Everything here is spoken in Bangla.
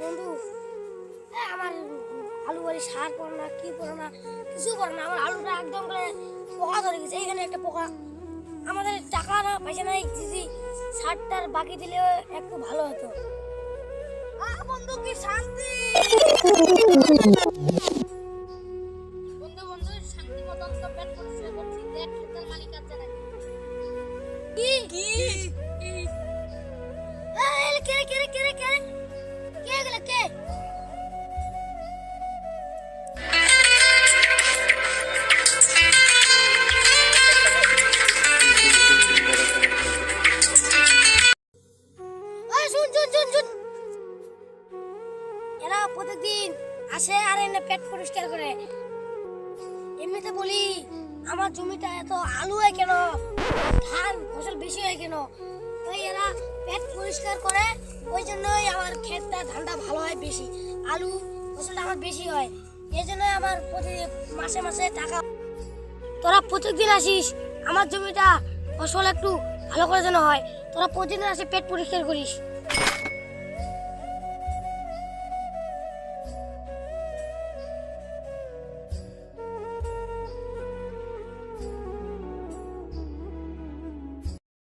বন্ধু, আমার আলু বাড়ি সার পড়ে না, কি পড়ে না, কিছু পড়ে না। আমার আলুটা একদম করে পোকা ধরে গেছে। এখানে একটা পোকা। আমাদের টাকা না পয়সা নাই, যদি সারটার বাকি দিলে একটু ভালো হতো। বন্ধু কি শান্তি! বন্ধু বন্ধু শান্তি মতন তো পেট পরিষ্কার করছি। দেখ খেতের মালিক আছে নাকি। কি কি কে রে কে রে কে রে কে রে কে গেল কে? এরা প্রতিদিন আসে আর এনে পেট পরিষ্কার করে। এমনিতে বলি আমার জমিটা এত আলু হয় কেন, ধান ফসল বেশি হয় কেন? ওই এরা পেট পরিষ্কার করে, ওই জন্যই আমার ক্ষেতটা ধানটা ভালো হয় বেশি, আলু ফসলটা আমার বেশি হয়। এই জন্যই আমার প্রতি মাসে মাসে টাকা। তোরা প্রত্যেকদিন আসিস, আমার জমিটা ফসল একটু ভালো করে যেন হয়। তোরা প্রতিদিন আসে পেট পরিষ্কার করিস।